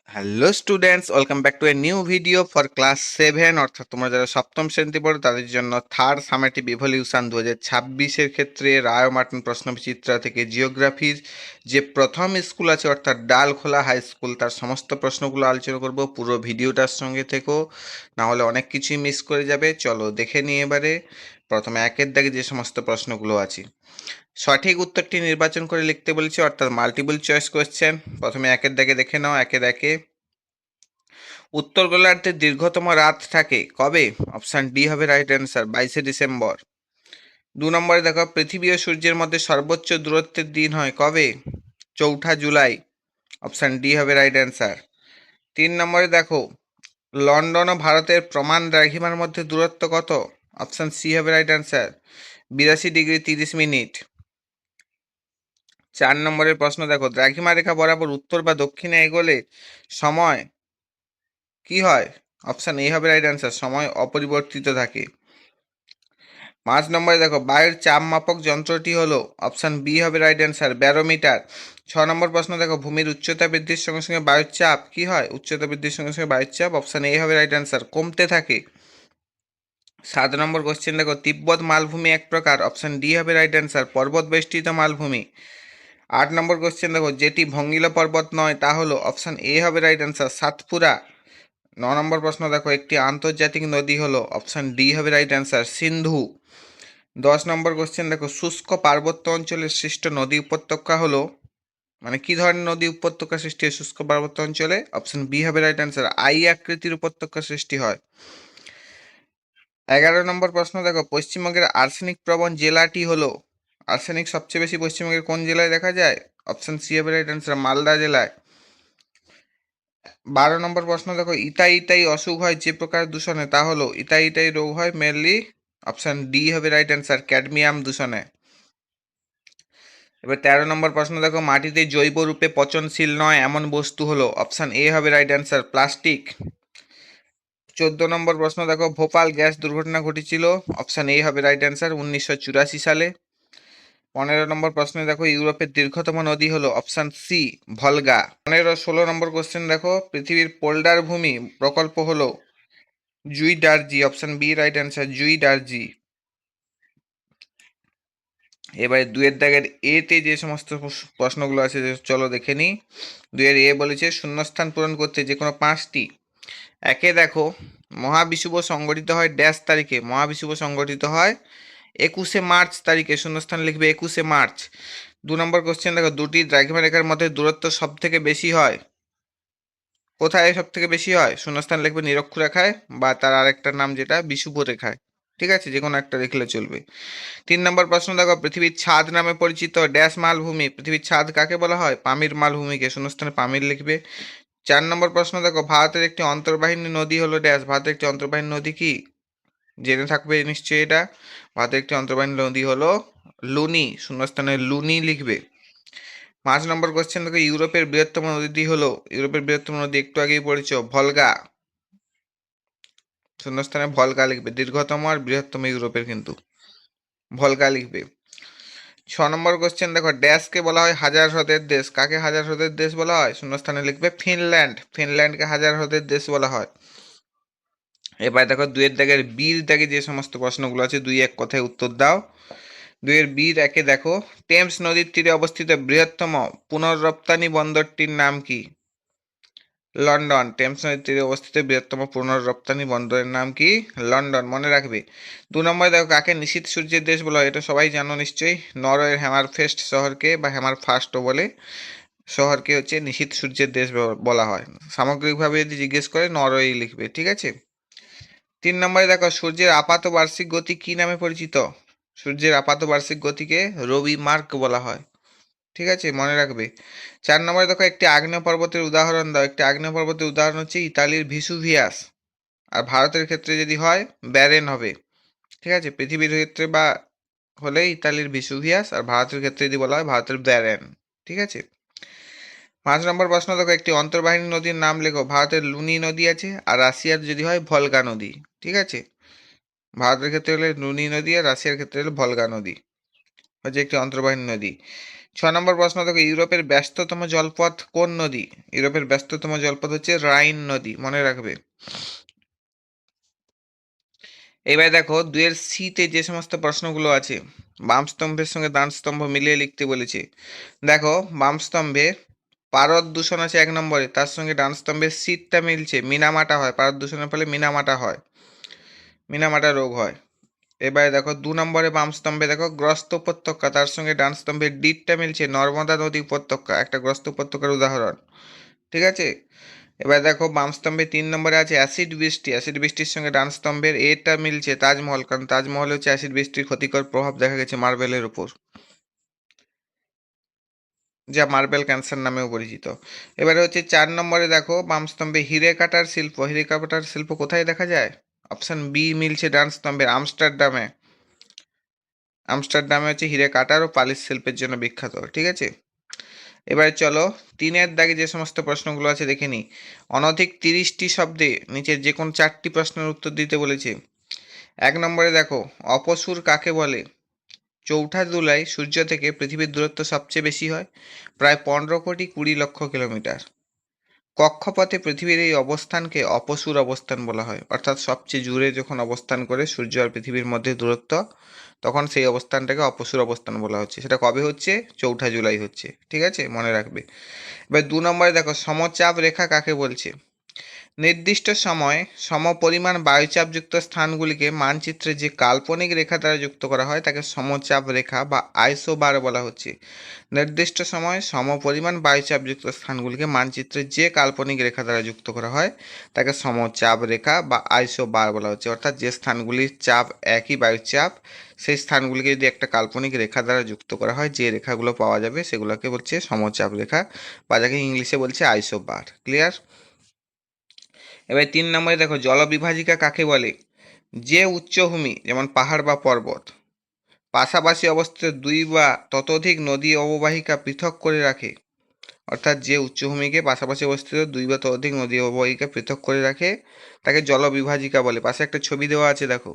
Hello students, welcome back to a new video for class 7। অর্থাৎ তোমরা যারা সপ্তম শ্রেণীতে পড়ো তাদের জন্য থার্ড সামেটিভ ইভলিউশন 2026-এর ক্ষেত্রে রায় মার্টিন প্রশ্নবিচিত্রা থেকে জিওগ্রাফির যে প্রথম স্কুল আছে অর্থাৎ ডালখোলা হাই স্কুল, তার সমস্ত প্রশ্নগুলো আলোচনা করব। পুরো ভিডিওটার সঙ্গে থেকো, না হলে অনেক কিছুই মিস করে যাবে। চলো দেখে নিই এবারে প্রথমে একের দাগে যে সমস্ত প্রশ্নগুলো আছে। সঠিক উত্তরটি নির্বাচন করে লিখতে বলেছি, অর্থাৎ মাল্টিপল চয়েস কোয়েশ্চেন। প্রথমে একের দাগে দেখে নাও। একের একে, উত্তর গোলার্ধের দীর্ঘতম রাত থাকে কবে? অপশান ডি হবে রাইট অ্যান্সার, 22শে ডিসেম্বর। 2 নম্বরে দেখো, পৃথিবী ও সূর্যের মধ্যে সর্বোচ্চ দূরত্বের দিন হয় কবে? 4 জুলাই। অপশান ডি হবে রাইট অ্যান্সার। 3 নম্বরে দেখো, লন্ডন ও ভারতের প্রমাণ দ্রাঘিমার মধ্যে দূরত্ব কত? অপশান সি হবে রাইট অ্যান্সার, 82°30'। 4 নম্বরের প্রশ্ন দেখো, দ্রাঘিমা রেখা বরাবর উত্তর বা দক্ষিণে এগোলে সময় কি হয়? অপশান এ হবে রাইট অ্যান্সার, সময় অপরিবর্তিত থাকে। 5 নম্বরে দেখো, বায়ুর চাপ মাপক যন্ত্রটি হলো? অপশান বি হবে রাইট অ্যান্সার, ব্যারোমিটার। 6 নম্বর প্রশ্ন দেখো, ভূমির উচ্চতা বৃদ্ধির সঙ্গে সঙ্গে বায়ুর চাপ কি হয়? উচ্চতা বৃদ্ধির সঙ্গে সঙ্গে বায়ুর চাপ, অপশান এ হবে রাইট অ্যান্সার, কমতে থাকে। 7 নম্বর কোশ্চেন দেখো, তিব্বত মালভূমি এক প্রকার? অপশান ডি হবে রাইট অ্যান্সার, পর্বত বেষ্টিত মালভূমি। 8 নম্বর কোশ্চেন দেখো, যেটি ভঙ্গিল পর্বত নয় তা হলো? অপশান এ হবে রাইট অ্যান্সার, সাতপুরা। 9 নম্বর প্রশ্ন দেখো, একটি আন্তর্জাতিক নদী হলো? অপশান ডি হবে রাইট অ্যান্সার, সিন্ধু। 10 নম্বর কোশ্চেন দেখো, শুষ্ক পার্বত্য অঞ্চলের সৃষ্ট নদী উপত্যকা হলো? মানে কি ধরনের নদী উপত্যকা সৃষ্টি হয় শুষ্ক পার্বত্য অঞ্চলে? অপশান বি হবে রাইট অ্যান্সার, আই আকৃতির উপত্যকা সৃষ্টি হয়। 11 নম্বর প্রশ্ন দেখো, পশ্চিমবঙ্গের আর্সেনিক প্রবণ জেলাটি হলো? আর্সেনিক সবচেয়ে বেশি পশ্চিমবঙ্গের কোন জেলায় দেখা যায়? অপশান সি হবে রাইট অ্যান্সার, মালদা জেলায়। 12 নম্বর প্রশ্ন দেখো, ইতাই ইতাই অসুখ হয় যে প্রকার দূষণে তা হলো? ইতাই ইতাই রোগ হয় মেনলি, অপশান ডি হবে রাইট অ্যান্সার, ক্যাডমিয়াম দূষণে। এবার 13 নম্বর প্রশ্ন দেখো, মাটিতে জৈব রূপে পচনশীল নয় এমন বস্তু হলো? অপশান এ হবে রাইট অ্যান্সার, প্লাস্টিক। 14 নম্বর প্রশ্ন দেখো, ভোপাল গ্যাস দুর্ঘটনা ঘটেছিল? অপশান এ হবে রাইট অ্যান্সার, 1984 সালে। 15 নম্বর প্রশ্নে দেখো, ইউরোপের দীর্ঘতম নদী হলো? Option C, Volga. 15-16 number question দেখো, পৃথিবীর পোল্ডার ভূমি প্রকল্প হলো? Zuiderzee, option B right answer, Zuiderzee. এবারে 2-এর দাগের এতে যে সমস্ত প্রশ্নগুলো আছে চলো দেখে নিই। 2-এর এ বলেছে, শূন্যস্থান পূরণ করতে যে কোনো 5টি। একে দেখো, মহাবিষুব সংগঠিত হয় ড্যাশ তারিখে? মহাবিষুব সংগঠিত হয় 21শে মার্চ তারিখে, শূন্যস্থান লিখবে 21শে মার্চ। 2 নম্বর কোশ্চেন দেখো, দুটি দ্রাঘিমা রেখার মধ্যে দূরত্ব সব থেকে বেশি হয় কোথায়? সব থেকে বেশি হয়, শূন্যস্থান লিখবে নিরক্ষরেখায়, বা তার আরেকটা নাম যেটা বিষুব রেখায়। ঠিক আছে, যে কোনো একটা লিখলে চলবে। 3 নম্বর প্রশ্ন দেখো, পৃথিবীর ছাদ নামে পরিচিত ড্যাশ মালভূমি? পৃথিবীর ছাদ কাকে বলা হয়? পামির মালভূমিকে, শূন্যস্থানে পামির লিখবে। 4 নম্বর প্রশ্ন দেখো, ভারতের একটি অন্তর্বাহিনী নদী হলো ড্যাশ? ভারতের একটি অন্তর্বাহিনী নদী কি? জেনে থাকবে নিশ্চয়ই এটা। ভারতের একটি অন্তর্বাহিনী নদী হলো লুনি, শূন্যস্থানে লুনি লিখবে। 5 নম্বর কোশ্চেন দেখো, ইউরোপের বৃহত্তম নদীটি হলো? ইউরোপের বৃহত্তম নদী একটু আগেই পড়েছ, ভলগা, শূন্যস্থানে ভলগা লিখবে। দীর্ঘতম আর বৃহত্তম ইউরোপের কিন্তু, ভলগা লিখবে। 6 নম্বর কোশ্চেন দেখো, ড্যাশকে বলা হয় হাজার হ্রদের দেশ? কাকে হাজার হ্রদের দেশ বলা হয়? শূন্যস্থানে লিখবে ফিনল্যান্ড, ফিনল্যান্ডকে হাজার হ্রদের দেশ বলা হয়। এবার দেখো, 2-এর দাগের বির দাগে যে সমস্ত প্রশ্নগুলো আছে 2-1 কথায় উত্তর দাও। 2-এর বির-1-এ দেখো, টেমস নদীর তীরে অবস্থিত বৃহত্তম পুনর্রপ্তানি বন্দরটির নাম কি? লন্ডন। টেমস নদীর তীরে অবস্থিত বৃহত্তম পুনর্রপ্তানি বন্দরের নাম কি? লন্ডন, মনে রাখবে। 2 নম্বরে দেখো, কাকে নিশীথ সূর্যের দেশ বলা হয়? এটা সবাই জানো নিশ্চয়ই, নরওয়ের হ্যামারফেস্ট শহরকে বা হ্যামারফাস্টও বলে শহরকে হচ্ছে নিশীথ সূর্যের দেশ বলা হয়। সামগ্রিকভাবে যদি জিজ্ঞেস করে নরওয়েই লিখবে, ঠিক আছে। 3 নম্বরে দেখো, সূর্যের আপাত বার্ষিক গতি কি নামে পরিচিত? সূর্যের আপাত বার্ষিক গতিকে রবি মার্ক বলা হয়, ঠিক আছে, মনে রাখবে। 4 নম্বরে দেখো, একটি আগ্নেয় পর্বতের উদাহরণ দাও। একটি আগ্নেয় পর্বতের উদাহরণ হচ্ছে ইতালির ভিসুভিয়াস, আর ভারতের ক্ষেত্রে যদি হয় ব্যারেন হবে, ঠিক আছে। পৃথিবীর ক্ষেত্রে বা হলে ইতালির ভিসুভিয়াস, আর ভারতের ক্ষেত্রে যদি বলা হয় ভারতের ব্যারেন, ঠিক আছে। 5 নম্বর প্রশ্ন দেখো, একটি অন্তর্বাহিনী নদীর নাম লেখো। ভারতের লুনি নদী আছে, আর রাশিয়ার যদি হয় ভলগা নদী, ঠিক আছে। ভারতের ক্ষেত্রে হলে লুনি নদী, আর রাশিয়ার ক্ষেত্রে হলে ভলগা নদী হচ্ছে একটি অন্তর্বাহিনী নদী। নম্বর প্রশ্ন দেখো, ইউরোপের ব্যস্ততম জলপথ কোন নদী? ইউরোপের ব্যস্ততম জলপথ হচ্ছে রাইন নদী, মনে রাখবে। এবার দেখো 2-এর সিতে যে সমস্ত প্রশ্নগুলো আছে, বাম স্তম্ভের সঙ্গে ডান স্তম্ভ মিলিয়ে লিখতে বলেছে। দেখো বাম স্তম্ভে পারদ দূষণ আছে 1 নম্বরে, তার সঙ্গে ডান স্তম্ভের সিটটা মিলছে, মিনামাটা হয়, পারদ দূষণের ফলে মিনামাটা হয়, মিনামাটা রোগ হয়। এবারে দেখো 2 নম্বরে বাম স্তম্ভে দেখো গ্রস্ত উপত্যকা, তার সঙ্গে ডান স্তম্ভের ডিটটা মিলছে, নর্মদা নদী উপত্যকা, একটা গ্রস্ত উপত্যকার উদাহরণ। ঠিক আছে। এবার দেখো বাম স্তম্ভে 3 নম্বরে আছে অ্যাসিড বৃষ্টি, অ্যাসিড বৃষ্টির সঙ্গে ডান স্তম্ভের এটা মিলছে তাজমহল, কারণ তাজমহল হচ্ছে অ্যাসিড বৃষ্টির ক্ষতিকর প্রভাব দেখা গেছে মার্বেলের উপর, যা মার্বেল ক্যান্সার নামেও পরিচিত। এবারে হচ্ছে 4 নম্বরে দেখো বাম স্তম্ভে হিরে কাটার শিল্প, হিরে কাটার শিল্প কোথায় দেখা যায়? অপশন বি মিলছে ডান স্তম্ভের আমস্টারডামে, আমস্টারডামে হচ্ছে হিরে কাটার ও পালিশ শিল্পের জন্য বিখ্যাত। ঠিক আছে। এবারে চলো 3-এর দাগে যে সমস্ত প্রশ্নগুলো আছে দেখে নিই। অনধিক 30টি শব্দে নিচের যে কোনো 4টি প্রশ্নের উত্তর দিতে বলেছে। 1 নম্বরে দেখো অপসূর কাকে বলে? চৌঠা জুলাই সূর্য থেকে পৃথিবীর দূরত্ব সবচেয়ে বেশি হয়, প্রায় 15,20,00,000 কিলোমিটার। কক্ষপথে পৃথিবীর এই অবস্থানকে অপসূর অবস্থান বলা হয়, অর্থাৎ সবচেয়ে দূরে যখন অবস্থান করে সূর্য আর পৃথিবীর মধ্যে দূরত্ব, তখন সেই অবস্থানটাকে অপসূর অবস্থান বলা হচ্ছে। সেটা কবে হচ্ছে? 4 জুলাই হচ্ছে। ঠিক আছে, মনে রাখবে। এবার 2 নম্বরে দেখো সমচাপ রেখা কাকে বলছে? নির্দিষ্ট সময়ে সমপরিমাণ বায়ুচাপযুক্ত স্থানগুলিকে মানচিত্রে যে কাল্পনিক রেখা দ্বারা যুক্ত করা হয় তাকে সমচাপ রেখা বা আইসোবার বলা হচ্ছে। নির্দিষ্ট সময়ে সমপরিমাণ বায়ুচাপযুক্ত স্থানগুলিকে মানচিত্রে যে কাল্পনিক রেখা দ্বারা যুক্ত করা হয় তাকে সমচাপ রেখা বা আইসোবার বলা হচ্ছে। অর্থাৎ যে স্থানগুলির চাপ একই বায়ুচাপ, সেই স্থানগুলিকে যদি একটা কাল্পনিক রেখা দ্বারা যুক্ত করা হয়, যে রেখাগুলো পাওয়া যাবে সেগুলোকে বলছে সমচাপ রেখা, বা যাকে ইংলিশে বলছে আইসোবার। ক্লিয়ার? এবার 3 নম্বরে দেখো জলবিভাজিকা কাকে বলে? যে উচ্চভূমি যেমন পাহাড় বা পর্বত পাশাপাশি অবস্থিত 2 বা ততোধিক নদী অববাহিকা পৃথক করে রাখে, অর্থাৎ যে উচ্চভূমিকে পাশাপাশি অবস্থিত 2 বা ততোধিক নদী অববাহিকা পৃথক করে রাখে তাকে জলবিভাজিকা বলে। পাশে একটা ছবি দেওয়া আছে দেখো,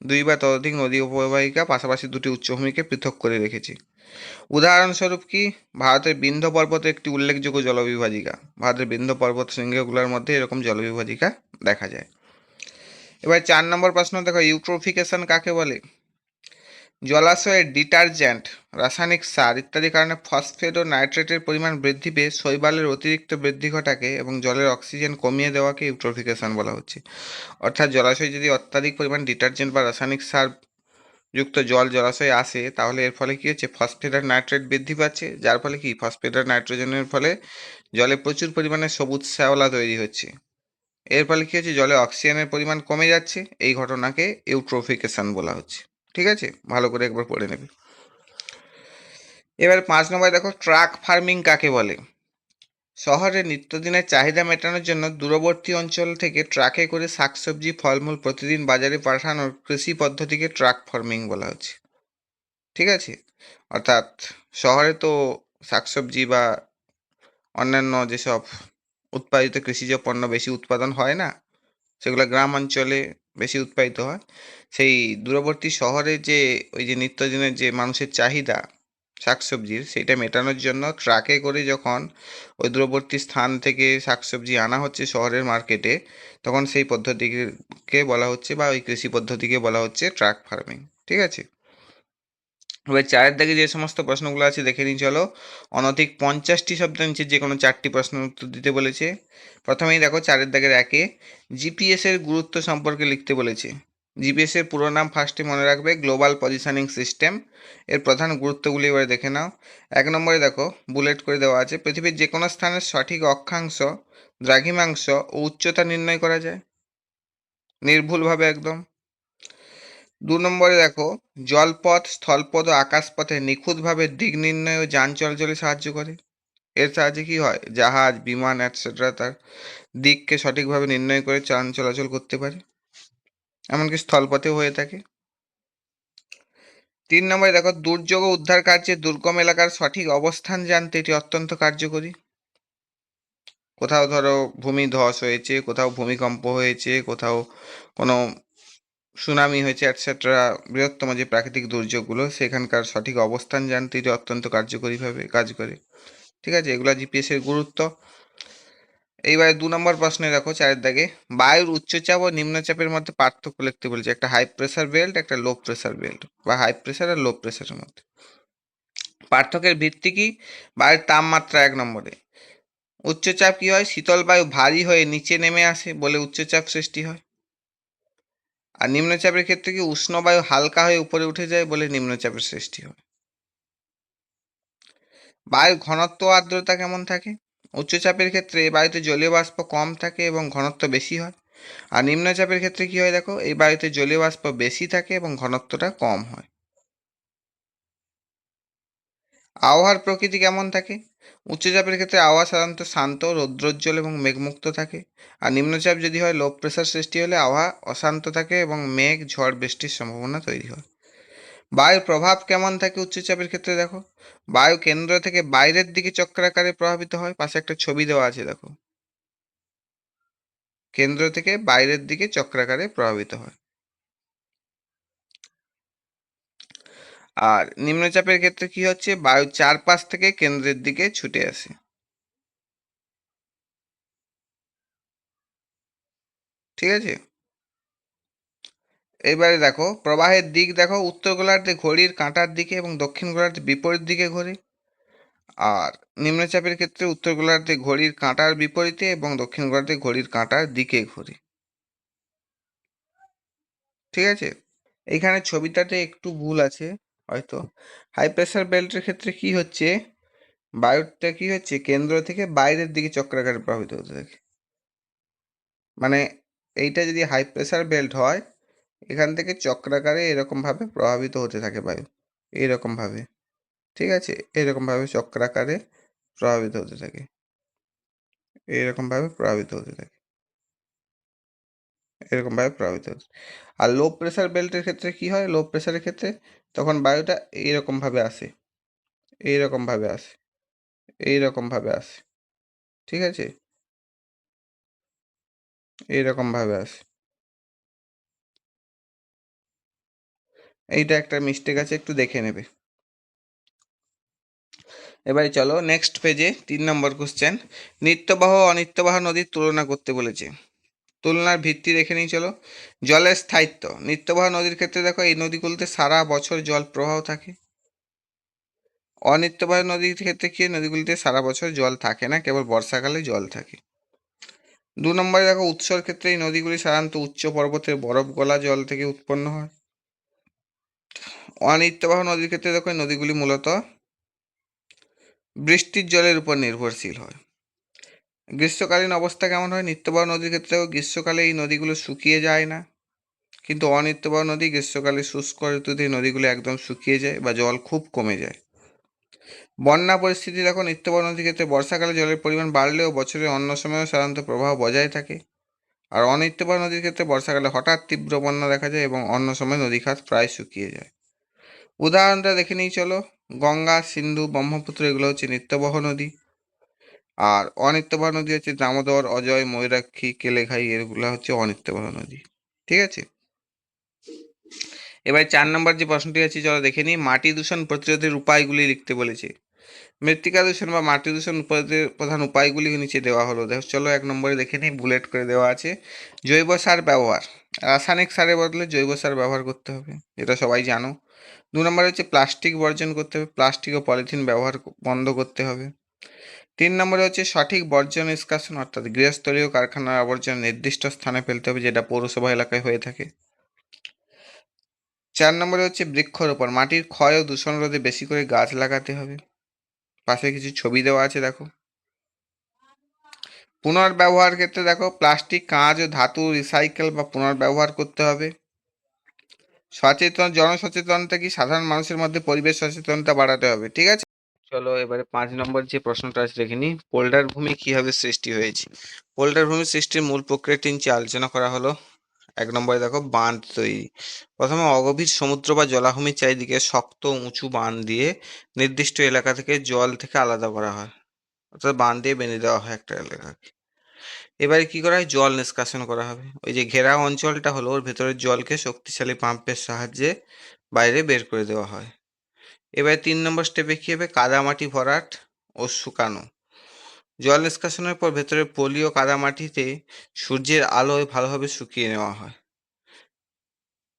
2 বা ততোধিক নদী অববাহিকা পাশাপাশি দুটি উচ্চভূমিকে পৃথক করে রেখেছে। উদাহরণস্বরূপ কি? ভারতের বিন্ধ্য পর্বত একটি উল্লেখযোগ্য জলবিভাজিকা। ভারতের বিন্ধ্য পর্বত শৃঙ্গগুলোর মধ্যে এরকম জলবিভাজিকা দেখা যায়। এবার 4 নম্বর প্রশ্ন দেখো ইউট্রোফিকেশন কাকে বলে? জলাশয়ের ডিটারজেন্ট, রাসায়নিক সার ইত্যাদি কারণে ফসফেট ও নাইট্রেটের পরিমাণ বৃদ্ধি পেয়ে শৈবালের অতিরিক্ত বৃদ্ধি ঘটাকে এবং জলের অক্সিজেন কমিয়ে দেওয়াকে ইউট্রোফিকেশন বলা হচ্ছে। অর্থাৎ জলাশয়ে যদি অত্যাধিক পরিমাণ ডিটারজেন্ট বা রাসায়নিক সার যুক্ত জল জলাশয়ে আসে, তাহলে এর ফলে কি হচ্ছে? ফসফেট আর নাইট্রেট বৃদ্ধি পাচ্ছে, যার ফলে কি ফসফেট আর নাইট্রোজেনের ফলে জলে প্রচুর পরিমাণে সবুজ শ্যাওলা তৈরি হচ্ছে। এর ফলে কি হচ্ছে? জলে অক্সিজেনের পরিমাণ কমে যাচ্ছে। এই ঘটনাকে ইউট্রোফিকেশন বলা হচ্ছে। ঠিক আছে, ভালো করে একবার পড়ে নেবে। এবার 5 নম্বরে দেখো ট্রাক ফার্মিং কাকে বলে? শহরের নিত্যদিনের চাহিদা মেটানোর জন্য দূরবর্তী অঞ্চল থেকে ট্রাকে করে শাকসবজি ফলমূল প্রতিদিন বাজারে পাঠানোর কৃষি পদ্ধতিকে ট্রাক ফার্মিং বলা হচ্ছে। ঠিক আছে। অর্থাৎ শহরে তো শাকসবজি বা অন্যান্য যেসব উৎপাদিত কৃষিজ পণ্য বেশি উৎপাদন হয় না, সেগুলো গ্রাম অঞ্চলে বেশি উৎপাদিত হয়। সেই দূরবর্তী শহরে যে ওই যে নিত্যদিনের যে মানুষের চাহিদা শাকসবজির, সেইটা মেটানোর জন্য ট্রাকে করে যখন ওই দূরবর্তী স্থান থেকে শাকসবজি আনা হচ্ছে শহরের মার্কেটে, তখন সেই পদ্ধতিকে বলা হচ্ছে, বা ওই কৃষি পদ্ধতিকে বলা হচ্ছে ট্রাক ফার্মিং। ঠিক আছে। এবার 4-এর দাগে যে সমস্ত প্রশ্নগুলো আছে দেখে নিই চলো। অনধিক 50টি শব্দের নিচে যে কোনো 4টি প্রশ্নের উত্তর দিতে বলেছে। প্রথমেই দেখো 4-এর দাগের 1-এ জিপিএস এর গুরুত্ব সম্পর্কে লিখতে বলেছে। জিপিএস এর পুরো নাম ফার্স্টে মনে রাখবে, গ্লোবাল পজিশনিং সিস্টেম। এর প্রধান গুরুত্বগুলি এবারে দেখে নাও। 1 নম্বরে দেখো বুলেট করে দেওয়া আছে, পৃথিবীর যে কোনো স্থানের সঠিক অক্ষাংশ, দ্রাঘিমাংশ ও উচ্চতা নির্ণয় করা যায় নির্ভুলভাবে একদম। 2 নম্বরে দেখো জলপথ, স্থলপথ ও আকাশপথে নিখুঁতভাবে দিক নির্ণয় ও যান চলাচলে সাহায্য করে। এর সাহায্যে কি হয়? জাহাজ, বিমান এটসেট্রা তার দিককে সঠিকভাবে নির্ণয় করে যান চলাচল করতে পারে, এমনকি স্থলপথেও হয়ে থাকে। 3 নম্বরে দেখো দুর্যোগ ও উদ্ধার কার্যে দুর্গম এলাকার সঠিক অবস্থান জানতে এটি অত্যন্ত কার্যকরী। কোথাও ধরো ভূমিধস হয়েছে, কোথাও ভূমিকম্প হয়েছে, কোথাও কোনো সুনামি হয়েছে অ্যাটসেট্রা, বৃহত্তম যে প্রাকৃতিক দুর্যোগগুলো সেখানকার সঠিক অবস্থান জানতে এটি অত্যন্ত কার্যকরীভাবে কাজ করে। ঠিক আছে, এগুলো জিপিএসের গুরুত্ব। এইবারে 2 নম্বর প্রশ্নে দেখো, 4-এর দাগে, বায়ুর উচ্চচাপ ও নিম্নচাপের মধ্যে পার্থক্য লিখতে বলেছে। একটা হাই প্রেসার বেল্ট, একটা লো প্রেসার বেল্ট, বা হাই প্রেসার আর লো প্রেসারের মধ্যে পার্থক্যের ভিত্তি কি? বায়ুর তাপমাত্রা 1 নম্বরে। উচ্চচাপ কি হয়? শীতল বায়ু ভারী হয়ে নিচে নেমে আসে বলে উচ্চচাপ সৃষ্টি হয়। আর নিম্নচাপের ক্ষেত্রে কি? উষ্ণ বায়ু হালকা হয়ে উপরে উঠে যায় বলে নিম্নচাপের সৃষ্টি হয়। বায়ুর ঘনত্ব ও আর্দ্রতা কেমন থাকে? উচ্চচাপের ক্ষেত্রে বায়ুতে জলীয় বাষ্প কম থাকে এবং ঘনত্ব বেশি হয়। আর নিম্নচাপের ক্ষেত্রে কি হয় দেখো, এই বায়ুতে জলীয় বাষ্প বেশি থাকে এবং ঘনত্বটা কম হয়। আবহাওয়ার প্রকৃতি কেমন থাকে? উচ্চচাপের ক্ষেত্রে আবহাওয়া সাধারণত শান্ত, রৌদ্রোজ্জ্বল এবং মেঘমুক্ত থাকে। আর নিম্নচাপ যদি হয়, লো প্রেসার সৃষ্টি হলে আবহাওয়া অশান্ত থাকে এবং মেঘ, ঝড় বৃষ্টির সম্ভাবনা তৈরি হয়। বায়ুর প্রভাব কেমন থাকে উচ্চচাপের ক্ষেত্রে দেখো, বায়ু কেন্দ্র থেকে বাইরের দিকে চক্রাকারে প্রভাবিত হয়। পাশে একটা ছবি দেওয়া আছে দেখো, কেন্দ্র থেকে বাইরের দিকে চক্রাকারে প্রভাবিত হয়। আর নিম্নচাপের ক্ষেত্রে কি হচ্ছে, বায়ু চারপাশ থেকে কেন্দ্রের দিকে ছুটে আসে। ঠিক আছে, এবারে দেখো প্রবাহের দিক দেখো, উত্তর গোলার্ধে ঘড়ির কাঁটার দিকে এবং দক্ষিণ গোলার্ধে বিপরীত দিকে ঘোরে। আর নিম্নচাপের ক্ষেত্রে উত্তর গোলার্ধে ঘড়ির কাঁটার বিপরীতে এবং দক্ষিণ গোলার্ধে ঘড়ির কাঁটার দিকে ঘোরে। ঠিক আছে, এইখানে ছবিটাতে একটু ভুল আছে হয়তো। হাই প্রেসার বেল্টের ক্ষেত্রে কি হচ্ছে, বায়ুটা কি হচ্ছে, কেন্দ্র থেকে বাইরের দিকে চক্রাকারে প্রভাবিত হতে থাকে। মানে এইটা যদি হাই প্রেসার বেল্ট হয়, এখান থেকে চক্রাকারে এরকমভাবে প্রভাবিত হতে থাকে বায়ু, এইরকমভাবে। ঠিক আছে, এরকমভাবে চক্রাকারে প্রভাবিত হতে থাকে, এইরকমভাবে প্রভাবিত হতে থাকে, এরকমভাবে প্রভাবিত হতে। আর লো প্রেসার বেল্টের ক্ষেত্রে কি হয়, লো প্রেসারের ক্ষেত্রে তখন বায়ুটা এইরকমভাবে আসে, এইরকমভাবে আসে, এইরকমভাবে আসে। ঠিক আছে, এইরকমভাবে আসে। এইটা একটা মিস্টেক আছে, একটু দেখে নেবে। এবারে চলো নেক্সট পেজে 3 নম্বর কোশ্চেন, নিত্যবাহ ও অনিত্যবাহ নদীর তুলনা করতে বলেছে। তুলনার ভিত্তি দেখে নিই চলো। জলের স্থায়িত্ব, নিত্যবাহ নদীর ক্ষেত্রে দেখো এই নদীগুলোতে সারা বছর জল প্রবাহ থাকে। অনিত্যবাহ নদীর ক্ষেত্রে কি, নদীগুলিতে সারা বছর জল থাকে না, কেবল বর্ষাকালে জল থাকে। 2 নম্বরে দেখো উৎসর ক্ষেত্রে এই নদীগুলি সাধারণত উচ্চ পর্বতের বরফ গলা জল থেকে উৎপন্ন হয়। অনিত্যবাহ নদীর ক্ষেত্রে দেখো এই নদীগুলি মূলত বৃষ্টির জলের উপর নির্ভরশীল হয়। গ্রীষ্মকালীন অবস্থা কেমন হয়, নিত্যবাহ নদীর ক্ষেত্রেও গ্রীষ্মকালে এই নদীগুলো শুকিয়ে যায় না, কিন্তু অনিত্যবাহ নদী গ্রীষ্মকালে শুষ্ক ঋতুতে এই নদীগুলো একদম শুকিয়ে যায় বা জল খুব কমে যায়। বন্যা পরিস্থিতি দেখো, নিত্যবাহ নদীর ক্ষেত্রে বর্ষাকালে জলের পরিমাণ বাড়লেও বছরের অন্য সময়েও সাধারণত প্রবাহ বজায় থাকে। আর অনিত্যবাহ নদীর ক্ষেত্রে বর্ষাকালে হঠাৎ তীব্র বন্যা দেখা যায় এবং অন্য সময় নদী খাত প্রায় শুকিয়ে যায়। উদাহরণটা দেখে নিই চলো। গঙ্গা, সিন্ধু, ব্রহ্মপুত্র এগুলো হচ্ছে নিত্যবাহ নদী। আর অনিত্যবাহ নদী হচ্ছে দামোদর, অজয়, ময়ূরাক্ষী, কেলেঘাই, এগুলো হচ্ছে অনিত্যবাহ নদী। ঠিক আছে, এবার 4 নম্বর যে প্রশ্নটি আছে চলো দেখে নিই। মাটি দূষণ প্রতিরোধের উপায়গুলি লিখতে বলেছে। মৃত্তিকা দূষণ বা মাটি দূষণ প্রতিরোধের প্রধান উপায়গুলি নিচে দেওয়া হলো। দেখো চলো 1 নম্বরে দেখে নিই, বুলেট করে দেওয়া আছে। জৈব সার ব্যবহার, রাসায়নিক সারের বদলে জৈব সার ব্যবহার করতে হবে, এটা সবাই জানো। 2 নম্বরে হচ্ছে প্লাস্টিক বর্জন করতে হবে, প্লাস্টিক ও পলিথিন ব্যবহার বন্ধ করতে হবে। 3 নম্বরে হচ্ছে সঠিক বর্জ্য নিষ্কাশন, অর্থাৎ গৃহস্থলীয় কারখানার আবর্জনা নির্দিষ্ট স্থানে ফেলতে হবে, যেটা পৌরসভা এলাকায় হয়ে থাকে। 4 নম্বরে হচ্ছে বৃক্ষরোপণ, মাটির ক্ষয় ও দূষণ রোধে বেশি করে গাছ লাগাতে হবে। পাশে কিছু ছবি দেওয়া আছে দেখো। পুনর্ব্যবহার ক্ষেত্রে দেখো প্লাস্টিক, কাঁচ ও ধাতু রিসাইকেল বা পুনর্ব্যবহার করতে হবে। জনসচেতনতা কি, সাধারণ মানুষের মধ্যে পরিবেশ সচেতনতা বাড়াতে হবে। ঠিক আছে, চলো এবারে 5 নম্বর যে প্রশ্নটা আছে দেখে নিই। পোল্ডার ভূমি কিভাবে সৃষ্টি হয়েছে। পোল্ডার ভূমি সৃষ্টির মূল প্রক্রিয়াটি নিচে আলোচনা করা হলো। 1 নম্বরে দেখো বাঁধ তৈরি। প্রথমে অগভীর সমুদ্র বা জলাভূমির চারিদিকে শক্ত উঁচু বাঁধ দিয়ে নির্দিষ্ট এলাকা থেকে জল থেকে আলাদা করা হয়, অর্থাৎ বাঁধ দিয়ে বেঁধে দেওয়া হয় একটা এলাকাকে। এবারে কি করা হয়, জল নিষ্কাশন করা হবে। ওই যে ঘেরা অঞ্চলটা হলো, ওর ভেতরের জলকে শক্তিশালী পাম্পের সাহায্যে বাইরে বের করে দেওয়া হয়। এবারে 3 নম্বর স্টেপে কি হবে, কাদামাটি ভরাট ও শুকানো। জল নিষ্কাশনের পর ভেতরে পলি ও কাদামাটিতে সূর্যের আলোয় ভালোভাবে শুকিয়ে নেওয়া হয়।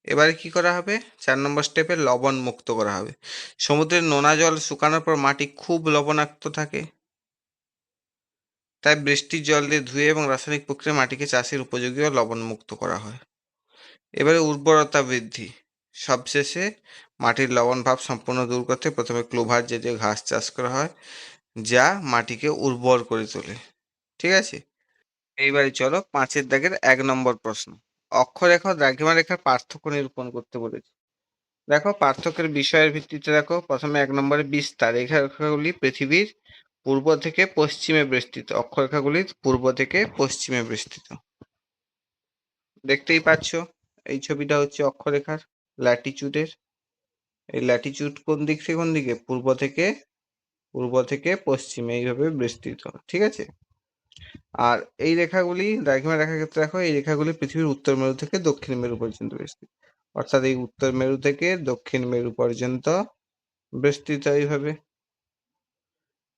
এবারে কি করা হবে, 4 নম্বর স্টেপে লবণ মুক্ত করা হবে। সমুদ্রের নোনা জল শুকানোর পর মাটি খুব লবণাক্ত থাকে, তাই বৃষ্টির জল দিয়ে ধুয়ে এবং রাসায়নিক প্রক্রিয়ায় মাটিকে চাষের উপযোগী ও লবণমুক্ত করা হয়। এবারে উর্বরতা বৃদ্ধি। সবশেষে মাটির লবণ ভাব সম্পূর্ণ দূর করতে প্রথমে ক্লোভার জাতীয় ঘাস চাষ করা হয়, যা মাটিকে উর্বর করে তোলে। ঠিক আছে, এইবারে চলো 5-এর দাগের 1 নম্বর প্রশ্ন। অক্ষরেখা ও দ্রাঘিমা রেখার পার্থক্য নিরূপণ করতে বলেছে। দেখো পার্থক্যের বিষয়ের ভিত্তিতে দেখো, প্রথমে 1 নম্বরে বিস্তার। এই রেখাগুলি পৃথিবীর পূর্ব থেকে পশ্চিমে বিস্তৃত, অক্ষরেখাগুলি পূর্ব থেকে পশ্চিমে বিস্তৃত। দেখতেই পাচ্ছ, এই ছবিটা হচ্ছে অক্ষরেখার ল্যাটিচিউডের। এই ল্যাটিচিউড কোন দিক থেকে কোন দিকে, পূর্ব থেকে পশ্চিমে এইভাবে বিস্তৃত। ঠিক আছে, আর এই রেখাগুলি দ্রাঘিমা রেখার ক্ষেত্রে দেখো, এই রেখাগুলি পৃথিবীর উত্তর মেরু থেকে দক্ষিণ মেরু পর্যন্ত বিস্তৃত, অর্থাৎ এই উত্তর মেরু থেকে দক্ষিণ মেরু পর্যন্ত বিস্তৃত এইভাবে।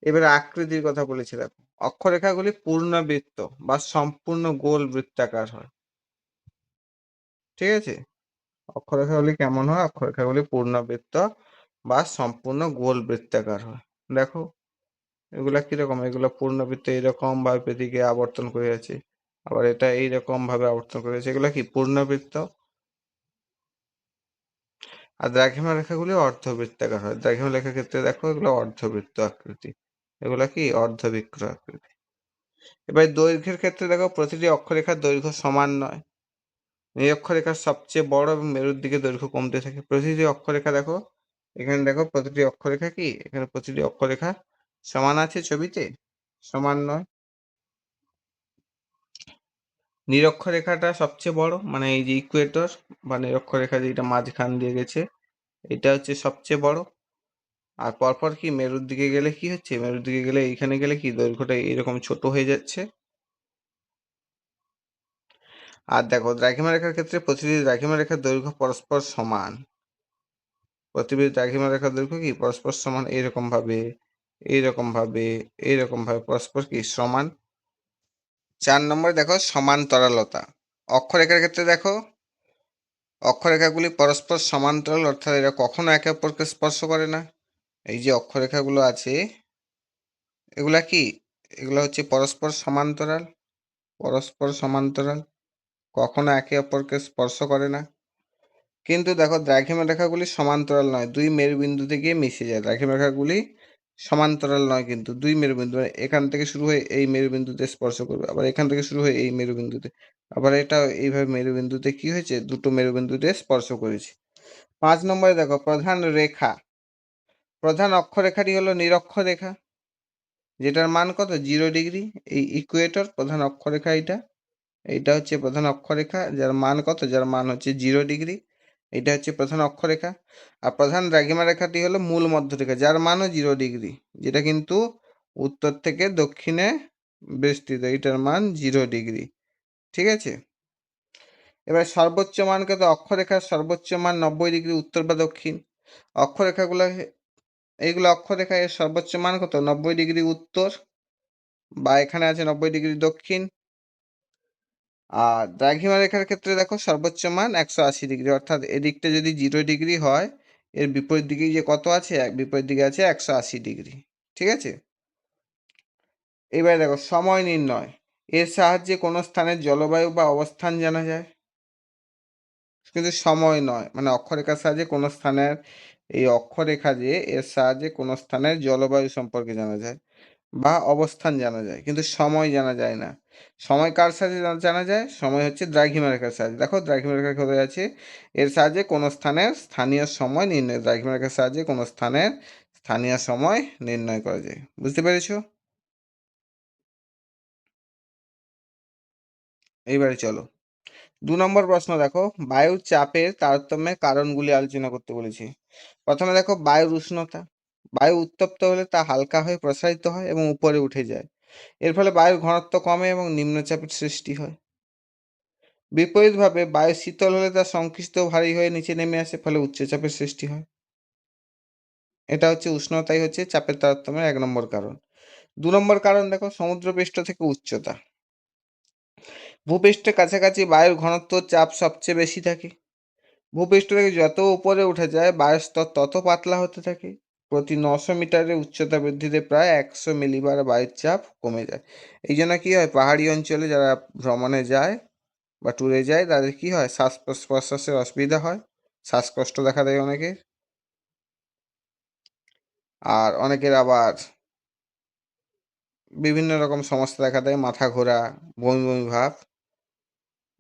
এবারে আকৃতির কথা বলেছি, দেখো অক্ষরেখাগুলি পূর্ণবৃত্ত বা সম্পূর্ণ গোল বৃত্তাকার হয়। ঠিক আছে, অক্ষরেখাগুলি কেমন হয়, অক্ষরেখাগুলি পূর্ণবৃত্ত বা সম্পূর্ণ গোল বৃত্তাকার হয়। দেখো এগুলা কিরকম, এগুলো পূর্ণবৃত্ত এইরকম ভাবে পৃথিবীকে আবর্তন করে আছে, আবার এটা এইরকম ভাবে আবর্তন করে আছে, এগুলা কি পূর্ণবৃত্ত। আর দ্রাঘিমা রেখাগুলি অর্ধবৃত্তাকার হয়। দ্রাঘিমা রেখার ক্ষেত্রে দেখো এগুলো অর্ধবৃত্ত আকৃতি, এগুলা কি অর্ধবৃত্ত আকৃতি। এবার দৈর্ঘ্যের ক্ষেত্রে দেখো, প্রতিটি অক্ষরেখার দৈর্ঘ্য সমান নয়। নিরক্ষরেখার সবচেয়ে বড় এবং মেরুর দিকে দৈর্ঘ্য কমতে থাকে। প্রতিটি অক্ষরেখা দেখো, এখানে দেখো প্রতিটি অক্ষরেখা কি, এখানে প্রতিটি অক্ষরেখা সমান আছে ছবিতে, সমান নয়। নিরক্ষরেখাটা সবচেয়ে বড়, মানে এই যে ইকুয়েটর বা নিরক্ষরেখা যেটা মাঝখান দিয়ে গেছে, এটা হচ্ছে সবচেয়ে বড়। আর পরপর কি মেরুর দিকে গেলে কি হচ্ছে, মেরুর দিকে গেলে এইখানে গেলে কি দৈর্ঘ্যটা এরকম ছোট হয়ে যাচ্ছে। আর দেখো দ্রাঘিমা রেখার ক্ষেত্রে প্রতিটি দ্রাঘিমা রেখার দৈর্ঘ্য পরস্পর সমান। প্রতিটি দ্রাঘিমা রেখার দৈর্ঘ্য কি পরস্পর সমান, এইরকম ভাবে এইরকম ভাবে এইরকম ভাবে পরস্পর কি সমান। 4 নম্বরে দেখো সমান্তরালতা। অক্ষরেখার ক্ষেত্রে দেখো, অক্ষরেখাগুলি পরস্পর সমান্তরাল, অর্থাৎ এরা কখনো একে অপরকে স্পর্শ করে না। এই যে অক্ষরেখাগুলো আছে, এগুলা কি, এগুলো হচ্ছে পরস্পর সমান্তরাল, পরস্পর সমান্তরাল, কখনো একে অপরকে স্পর্শ করে না। কিন্তু দেখো দ্রাঘিমা রেখাগুলি সমান্তরাল নয়, দুই মেরুবিন্দুতে গিয়ে মিশে যায়। দ্রাঘিমা রেখাগুলি সমান্তরাল নয়, কিন্তু দুই মেরুবিন্দু, মানে এখান থেকে শুরু হয়ে এই মেরুবিন্দুতে স্পর্শ করবে, আবার এখান থেকে শুরু হয়ে এই মেরুবিন্দুতে, আবার এটা এইভাবে মেরুবিন্দুতে কি হয়েছে, দুটো মেরুবিন্দুতে স্পর্শ করেছে। 5 নম্বরে দেখো প্রধান রেখা। প্রধান অক্ষরেখাটি হলো নিরক্ষরেখা, যেটার মান কত 0 ডিগ্রি। এই ইকুয়েটর প্রধান অক্ষরেখা, এইটা হচ্ছে প্রধান অক্ষরেখা, যার মান কত, যার মান হচ্ছে 0 ডিগ্রি। এটা হচ্ছে প্রধান অক্ষরেখা। আর প্রধান দ্রাঘিমা রেখাটি হলো মূল মধ্যরেখা, যার মানও 0 ডিগ্রি, যেটা কিন্তু উত্তর থেকে দক্ষিণে বিস্তৃত, এটার মান 0 ডিগ্রি। ঠিক আছে, এবার সর্বোচ্চ মান কত, অক্ষরেখার সর্বোচ্চ মান 90 ডিগ্রি উত্তর বা দক্ষিণ। অক্ষরেখাগুলো, এইগুলো অক্ষরেখা, এর সর্বোচ্চ মান কত 90 ডিগ্রি উত্তর, বা এখানে আছে 90 ডিগ্রি দক্ষিণ। আর দ্রাঘিমা রেখার ক্ষেত্রে দেখো সর্বোচ্চ মান 180 ডিগ্রি, অর্থাৎ এদিকটা যদি 0 ডিগ্রি হয়, এর বিপরীত দিকে যে কত আছে, বিপরীত দিকে আছে 180 ডিগ্রি। ঠিক আছে, এবারে দেখো সময় নির্ণয়। এর সাহায্যে কোনো স্থানের জলবায়ু বা অবস্থান জানা যায়, কিন্তু সময় নয়, মানে অক্ষরেখার সাহায্যে কোনো স্থানের, এই অক্ষরেখা যে এর সাহায্যে কোনো স্থানের জলবায়ু সম্পর্কে জানা যায় বা অবস্থান জানা যায়, কিন্তু সময় জানা যায় না। সময় কার সাহায্যে জানা যায়, সময় হচ্ছে দ্রাঘিমা রেখার সাহায্যে। দেখো দ্রাঘিমা রেখা কোথায় আছে, এর সাহায্যে কোনো স্থানের স্থানীয় সময় নির্ণয়, দ্রাঘিমা রেখার সাহায্যে কোনো স্থানের স্থানীয় সময় নির্ণয় করা যায়। বুঝতে পেরেছো? এইবারে চলো 2 নম্বর প্রশ্ন। দেখো বায়ুর চাপের তারতম্যের কারণগুলি আলোচনা করতে বলেছি। প্রথমে দেখো বায়ুর উষ্ণতা। বায়ু উত্তপ্ত হলে তা হালকা হয়ে প্রসারিত হয় এবং উপরে উঠে যায়। এর ফলে বায়ুর ঘনত্ব কমে এবং নিম্নচাপের সৃষ্টি হয়। বিপরীতভাবে বায়ু শীতল হলে তা সংকুচিত ভারী হয়ে নিচে নেমে আসে, ফলে উচ্চচাপের সৃষ্টি হয়। এটা হচ্ছে উষ্ণতাই হচ্ছে চাপের তারতম্যের 1 নম্বর কারণ। 2 নম্বর কারণ দেখো, সমুদ্রপৃষ্ঠ থেকে উচ্চতা। ভূপৃষ্ঠের কাছাকাছি বায়ুর ঘনত্ব চাপ সবচেয়ে বেশি থাকে। ভূপৃষ্ঠ থেকে যত উপরে উঠে যায় বায়ুর স্তর তত পাতলা হতে থাকে। প্রতি 900 মিটারের উচ্চতা বৃদ্ধিতে প্রায় 100 মিলিবার বায়ুর চাপ কমে যায়। এই জন্য কি হয়, পাহাড়ি অঞ্চলে যারা ভ্রমণে যায় বা ট্যুরে যায় তাদের কি হয়, শ্বাস প্রশ্বাসের অসুবিধা হয়, শ্বাসকষ্ট দেখা দেয় অনেকের। আর অনেকের আবার বিভিন্ন রকম সমস্যা দেখা দেয়, মাথা ঘোরা, বমি বমি ভাব,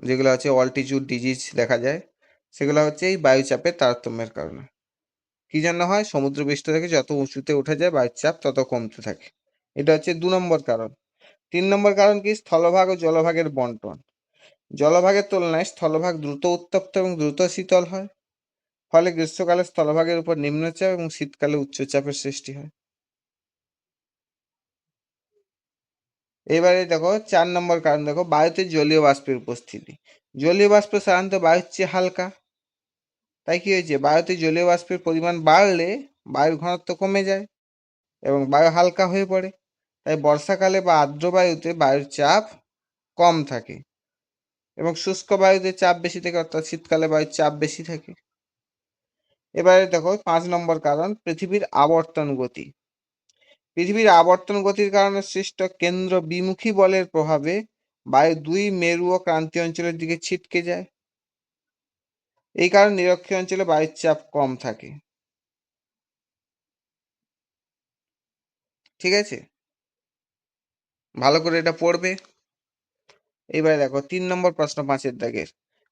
যেগুলো হচ্ছে অল্টিটিউড ডিজিজ দেখা যায়, সেগুলো হচ্ছে এই বায়ুচাপের তারতম্যের কারণে। কি জন্য হয়, সমুদ্রপৃষ্ঠ থেকে যত উঁচুতে উঠে যায় বায়ুর চাপ তত কমতে থাকে। এটা হচ্ছে 2 নম্বর কারণ। 3 নম্বর কারণ কি, স্থলভাগ ও জলভাগের বন্টন। জলভাগের তুলনায় স্থলভাগ দ্রুত উত্তপ্ত এবং দ্রুত শীতল হয়, ফলে গ্রীষ্মকালে স্থলভাগের উপর নিম্নচাপ এবং শীতকালে উচ্চচাপের সৃষ্টি হয়। এবারে দেখো 4 নম্বর কারণ, দেখো বায়ুতে জলীয় বাষ্পের উপস্থিতি। জলীয় বাষ্প সাধারণত বায়ুর চেয়ে হালকা, তাই কি হয়েছে, বায়ুতে জলীয় বাষ্পের পরিমাণ বাড়লে বায়ুর ঘনত্ব কমে যায় এবং বায়ু হালকা হয়ে পড়ে। তাই বর্ষাকালে বা আর্দ্র বায়ুতে বায়ুর চাপ কম থাকে এবং শুষ্ক বায়ুতে চাপ বেশি থাকে, অর্থাৎ শীতকালে বায়ুর চাপ বেশি থাকে। এবারে দেখো 5 নম্বর কারণ, পৃথিবীর আবর্তন গতি। পৃথিবীর আবর্তন গতির কারণে সৃষ্ট কেন্দ্র বিমুখী বলের প্রভাবে বায়ু 2 মেরু ও ক্রান্তীয় অঞ্চলের দিকে ছিটকে যায়। এই কারণে নিরক্ষীয় অঞ্চলে বায়ুর চাপ কম থাকে। ঠিক আছে, ভালো করে এটা পড়বে। এবারে দেখো 3 নম্বর প্রশ্ন 5-এর দাগের,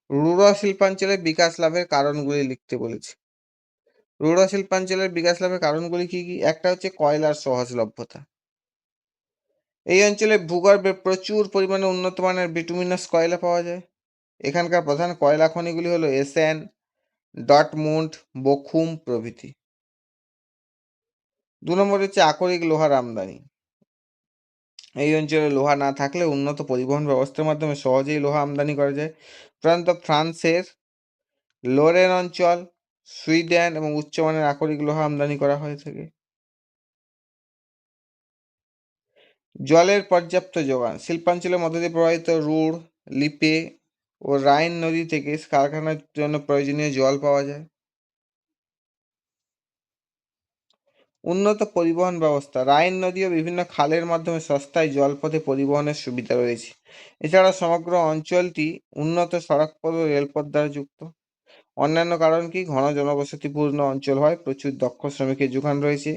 রূঢ় শিল্পাঞ্চলের বিকাশ লাভের কারণগুলি লিখতে বলেছে। রূঢ় শিল্পাঞ্চলের বিকাশ লাভের কারণগুলি কি কি? একটা হচ্ছে কয়লার সহজলভ্যতা। এই অঞ্চলে ভূগর্ভে প্রচুর পরিমাণে উন্নত মানের বিটুমিনাস কয়লা পাওয়া যায়। এখানকার প্রধান কয়লা খনিগুলি হলো এসেন, ডটমুন্ড, বখুম প্রভৃতি। 2 নম্বর হচ্ছে আকরিক লোহার আমদানি। এই অঞ্চলে লোহা না থাকলে উন্নত পরিবহন ব্যবস্থার মাধ্যমে সহজেই লোহা আমদানি করা যায়। প্রধানত ফ্রান্সের লোরেন অঞ্চল, সুইডেন এবং উচ্চমানের আকরিক লোহা আমদানি করা হয়ে থাকে। জলের পর্যাপ্ত যোগান। শিল্পাঞ্চলের মধ্য দিয়ে প্রবাহিত রুhr, লিপে ও রাইন নদী থেকে কারখানার জন্য প্রয়োজনীয় জল পাওয়া যায়। উন্নত পরিবহন ব্যবস্থা। রাইন নদী ও বিভিন্ন খালের মাধ্যমে সস্তায় জলপথে পরিবহনের সুবিধা রয়েছে। এছাড়া সমগ্র অঞ্চলটি উন্নত সড়কপথ ও রেলপথ দ্বারা যুক্ত। অন্যান্য কারণ কি, ঘন জনবসতিপূর্ণ অঞ্চল হয়, প্রচুর দক্ষ শ্রমিকের যোগান রয়েছে।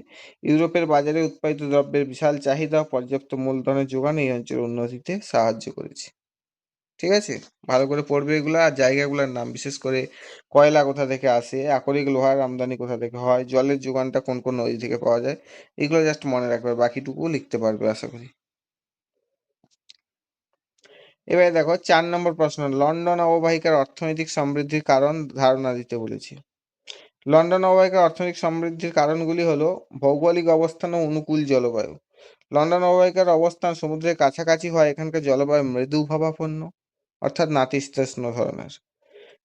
ইউরোপের বাজারে উৎপাদিত দ্রব্যের বিশাল চাহিদা, পর্যাপ্ত মূলধনের যোগান এই অঞ্চলের উন্নতিতে সাহায্য করেছে। ঠিক আছে, ভালো করে পড়বে এগুলো আর জায়গাগুলোর নাম, বিশেষ করে কয়লা কোথা থেকে আসে, আকরিক লোহার আমদানি কোথা থেকে হয়, জলের যোগানটা কোন কোন নদী থেকে পাওয়া যায়, এগুলো জাস্ট মনে রাখবে, বাকিটুকু লিখতে পারবে আশা করি। এবারে দেখো 4 নম্বর প্রশ্ন, লন্ডন অববাহিকার অর্থনৈতিক সমৃদ্ধির কারণ ধারণা দিতে বলেছি। লন্ডন অববাহিকার অর্থনৈতিক সমৃদ্ধির কারণগুলি হলো ভৌগোলিক অবস্থান ও অনুকূল জলবায়ু। লন্ডন অববাহিকার অবস্থান সমুদ্রের কাছাকাছি হয় এখানকার জলবায়ু মৃদু ভাবাপন্ন, অর্থাৎ নাতিশীতোষ্ণ ধরনের।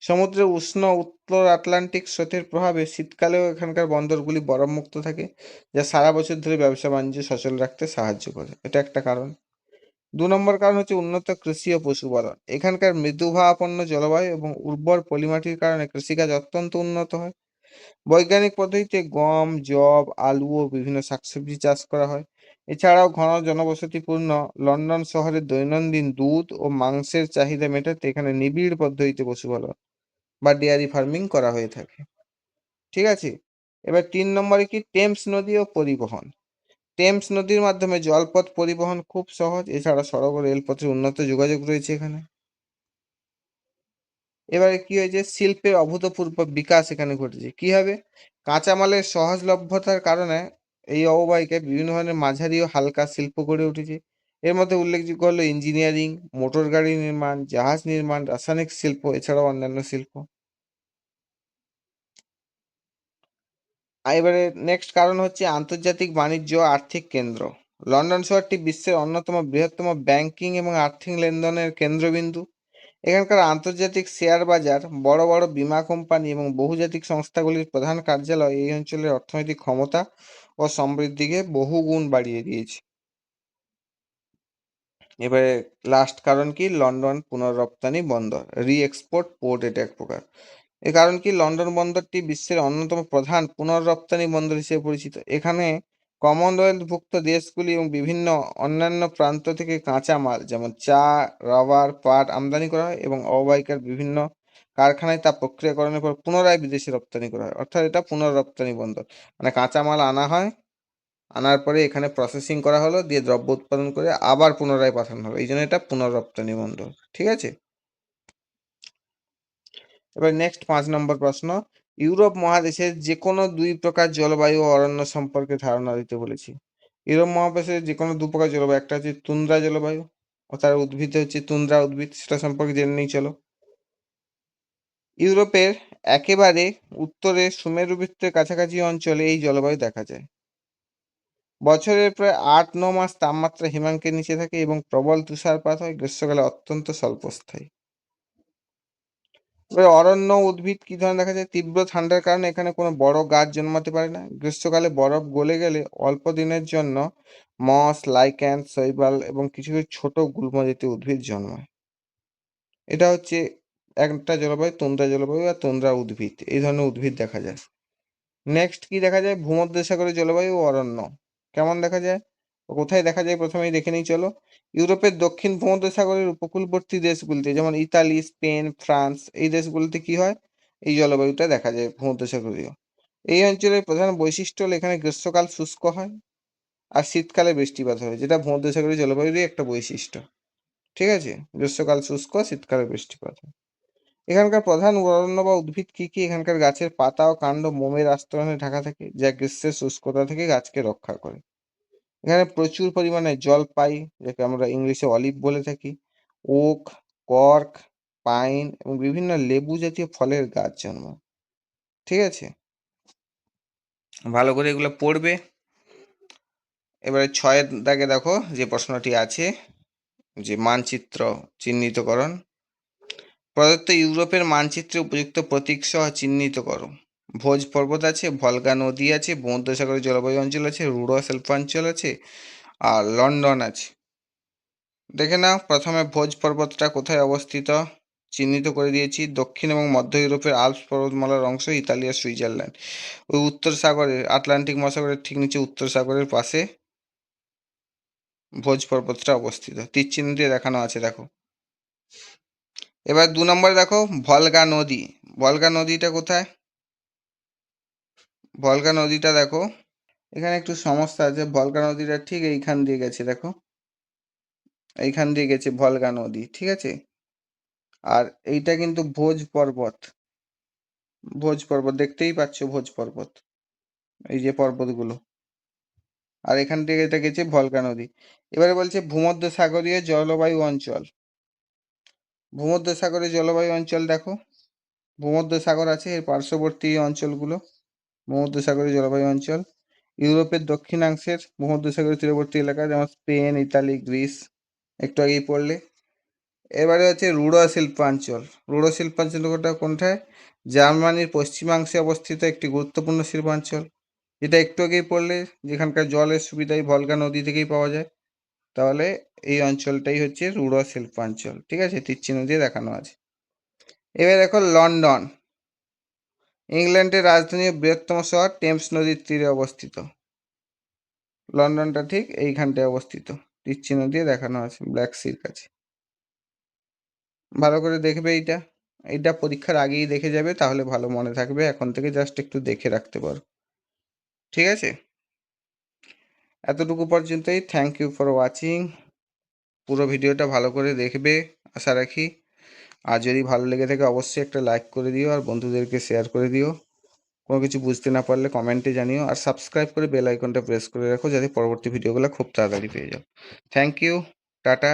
সমুদ্রের উষ্ণ উত্তর আটলান্টিক স্রোতের প্রভাবে শীতকালেও এখানকার বন্দরগুলি বরফমুক্ত থাকে, যা সারা বছর ধরে ব্যবসা বাণিজ্য সচল রাখতে সাহায্য করে। এটা একটা কারণ। 2 নম্বর কারণ হচ্ছে উন্নত কৃষি ও পশুপালন। এখানকার মৃদুভাবাপন্ন জলবায়ু এবং উর্বর পলিমাটির কারণে কৃষিকাজ অত্যন্ত উন্নত হয়। বৈজ্ঞানিক পদ্ধতিতে গম, যব, আলু ও বিভিন্ন শাকসবজি চাষ করা হয়। এছাড়াও ঘন জনবসতিপূর্ণ লন্ডন শহরে দৈনন্দিন দুধ ও মাংসের চাহিদা মেটাতে এখানে নিবিড় পদ্ধতিতে পশুপালন বা ডেয়ারি ফার্মিং করা হয়ে থাকে। ঠিক আছে, এবার 3 নম্বরে কি, টেমস নদী ও পরিবহন। টেমস নদীর মাধ্যমে জলপথ পরিবহন খুব সহজ, এছাড়া সড়ক ও রেলপথের উন্নত যোগাযোগ রয়েছে এখানে। এবারে কি হয়েছে, শিল্পের অভূতপূর্ব বিকাশ এখানে ঘটেছে। কিভাবে? কাঁচামালের সহজলভ্যতার কারণে এই অববাহিকায় বিভিন্ন ধরনের মাঝারি ও হালকা শিল্প গড়ে উঠেছে। এর মধ্যে উল্লেখযোগ্য হলো ইঞ্জিনিয়ারিং, মোটর গাড়ি নির্মাণ, জাহাজ নির্মাণ, রাসায়নিক শিল্প, এছাড়াও অন্যান্য শিল্প। এবারে নেক্সট কারণ হচ্ছে আন্তর্জাতিক বাণিজ্য ও আর্থিক কেন্দ্র। লন্ডন শহরটি বিশ্বের অন্যতম বৃহত্তম ব্যাংকিং এবং আর্থিক লেনদেনের কেন্দ্রবিন্দু। এখানকার আন্তর্জাতিক শেয়ার বাজার, বড় বড় বীমা কোম্পানি এবং বহুজাতিক সংস্থাগুলির প্রধান কার্যালয় এই অঞ্চলের অর্থনৈতিক ক্ষমতা ও সমৃদ্ধিকে বহুগুণ বাড়িয়ে দিয়েছে। এবারে লাস্ট কারণ কি, লন্ডন পুনর্রপ্তানি বন্দর, রি-এক্সপোর্ট পোর্ট, এটা এক প্রকার। এর কারণ কি, লন্ডন বন্দরটি বিশ্বের অন্যতম প্রধান পুনর্রপ্তানি বন্দর হিসেবে পরিচিত। এখানে কমনওয়েলথভুক্ত দেশগুলি এবং বিভিন্ন অন্যান্য প্রান্ত থেকে কাঁচা মাল যেমন চা, রাবার, পাট আমদানি করা হয় এবং অববাহিকার বিভিন্ন কারখানায় তা প্রক্রিয়াকরণের পর পুনরায় বিদেশে রপ্তানি করা হয়। অর্থাৎ এটা পুনর্রপ্তানি বন্দর, মানে কাঁচা মাল আনা হয়, আনার পরে এখানে প্রসেসিং করা হলো, দিয়ে দ্রব্য উৎপাদন করে আবার পুনরায় পাঠানো হলো, এই জন্য এটা পুনর্রপ্তানি বন্দর। ঠিক আছে, এবার নেক্সট 5 নম্বর প্রশ্ন, ইউরোপ মহাদেশের যে কোনো 2 প্রকার জলবায়ু ও অরণ্য সম্পর্কে ধারণা দিতে বলেছি। ইউরোপ মহাদেশের যে কোনো 2 প্রকার জলবায়ু, একটা হচ্ছে তুন্দ্রা জলবায়ু ও তার উদ্ভিদ হচ্ছে তুন্দ্রা উদ্ভিদ, সেটা সম্পর্কে জেনে নিই চলো। ইউরোপের একেবারে উত্তরে সুমেরু বৃত্তের কাছাকাছি অঞ্চলে এই জলবায়ু দেখা যায়। বছরের প্রায় 8-9 মাস তাপমাত্রা হিমাঙ্কের নিচে থাকে এবং প্রবল তুষারপাত হয়, গ্রীষ্মকালে অত্যন্ত স্বল্পস্থায়ী। এবার অরণ্য উদ্ভিদ কি ধরনের দেখা যায়, তীব্র ঠান্ডার কারণে এখানে কোনো বড় গাছ জন্মাতে পারে না। গ্রীষ্মকালে বরফ গলে গেলে অল্প দিনের জন্য মস, লাইকেন, শৈবাল এবং কিছু কিছু ছোট গুল্ম জাতীয় উদ্ভিদ জন্মায়। এটা হচ্ছে একটা জলবায়ু, তুন্দ্রা জলবায়ু আর তুন্দ্রা উদ্ভিদ, এই ধরনের উদ্ভিদ দেখা যায়। নেক্সট কি দেখা যায়, ভূমধ্যসাগরের জলবায়ু ও অরণ্য কেমন দেখা যায়, কোথায় দেখা যায় প্রথমেই দেখে নিই চলো। ইউরোপের দক্ষিণ ভূমধ্যসাগরের উপকূলবর্তী দেশগুলিতে যেমন ইতালি, স্পেন, ফ্রান্স, এই দেশগুলিতে কি হয়, এই জলবায়ুটা দেখা যায় ভূমধ্যসাগরীয়। এই অঞ্চলের প্রধান বৈশিষ্ট্য হলো এখানে গ্রীষ্মকাল শুষ্ক হয় আর শীতকালে বৃষ্টিপাত হয়, যেটা ভূমধ্যসাগরীয় জলবায়ুরই একটা বৈশিষ্ট্য। ঠিক আছে, গ্রীষ্মকাল শুষ্ক, শীতকালে বৃষ্টিপাত হয়। এখানকার প্রধান অরণ্য বা উদ্ভিদ কি কি, এখানকার গাছের পাতা ও কাণ্ড মোমের আস্তরণে ঢাকা থাকে, যা গ্রীষ্মের শুষ্কতা থেকে গাছকে রক্ষা করে। এখানে প্রচুর পরিমাণে জলপাই, যাকে আমরা ইংলিশে অলিভ বলে থাকি, ওক, কর্ক, পাইন এবং বিভিন্ন লেবু জাতীয় ফলের গাছ জন্মায়। ঠিক আছে, ভালো করে এগুলো পড়বে। এবারে 6-এর দাগে দেখো যে প্রশ্নটি আছে, যে মানচিত্র চিহ্নিতকরণ। প্রদত্ত ইউরোপের মানচিত্রে উপযুক্ত প্রতীক সহ চিহ্নিত করো। ভোজ পর্বত আছে, ভলগা নদী আছে, ভূমধ্যসাগরের জলবায়ু অঞ্চল আছে, রুড়ো শিল্পাঞ্চল আছে, আর লন্ডন আছে। দেখে নাও, প্রথমে ভোজ পর্বতটা কোথায় অবস্থিত, চিহ্নিত করে দিয়েছি, দক্ষিণ এবং মধ্য ইউরোপের আল্পস পর্বতমালার অংশ, ইতালি আর সুইজারল্যান্ড। ওই উত্তর সাগরের, আটলান্টিক মহাসাগরের ঠিক নিচে উত্তর সাগরের পাশে ভোজ পর্বতটা অবস্থিত, তীর চিহ্ন দিয়ে দেখানো আছে দেখো। এবার 2 নম্বরে দেখো, ভলগা নদী। ভলগা নদীটা কোথায়, ভলগা নদীটা দেখো, এখানে একটু সমস্যা আছে, ভলগা নদীটা ঠিক এইখান দিয়ে গেছে দেখো, এইখান দিয়ে গেছে ভলগা নদী। ঠিক আছে, আর এইটা কিন্তু ভোজ পর্বত, ভোজ পর্বত দেখতেই পাচ্ছ, ভোজ পর্বত, এই যে পর্বতগুলো, আর এখান থেকে এটা গেছে ভলগা নদী। এবারে বলছে ভূমধ্যসাগরীয় জলবায়ু অঞ্চল। ভূমধ্যসাগরীয় জলবায়ু অঞ্চল দেখো, ভূমধ্যসাগর আছে, এর পার্শ্ববর্তী অঞ্চলগুলো ভূমধ্যসাগরীয় জলবায়ু অঞ্চল। ইউরোপের দক্ষিণাংশের ভূমধ্যসাগরীয় তীরবর্তী এলাকা, যেমন স্পেন, ইতালি, গ্রিস, একটু আগেই পড়লে। এবারে হচ্ছে রুড়ো শিল্পাঞ্চল। রুড়ো শিল্পাঞ্চলটা কোনটায়, জার্মানির পশ্চিমাংশে অবস্থিত একটি গুরুত্বপূর্ণ শিল্পাঞ্চল, যেটা একটু আগেই পড়লে, যেখানকার জলের সুবিধাই ভলগা নদী থেকেই পাওয়া যায়। তাহলে এই অঞ্চলটাই হচ্ছে রুড়ো শিল্পাঞ্চল। ঠিক আছে, তীর চিহ্ন দিয়ে দেখানো আছে। এবার দেখো লন্ডন, ইংল্যান্ডের রাজধানী ও বৃহত্তম শহর, টেমস নদীর তীরে অবস্থিত। লন্ডনটা ঠিক এইখানটায় অবস্থিত, তীর চিহ্ন দিয়ে দেখানো আছে, ব্ল্যাক সির কাছে। ভালো করে দেখবে এইটা, এইটা পরীক্ষার আগেই দেখে যাবে, তাহলে ভালো মনে থাকবে, এখন থেকে জাস্ট একটু দেখে রাখতে পারো। ঠিক আছে, এতটুকু পর্যন্তই। Thank you for watching. পুরো ভিডিওটা ভালো করে দেখবে আশা রাখি। আর যদি ভালো লেগে থাকে অবশ্যই একটা লাইক করে দিও আর বন্ধুদেরকে শেয়ার করে দিও। কোনো কিছু বুঝতে না পারলে কমেন্টে জানিও, আর সাবস্ক্রাইব করে বেল আইকনটা প্রেস করে রাখো, যাতে পরবর্তী ভিডিওগুলো খুব তাড়াতাড়ি পেয়ে যাও। Thank you, tata.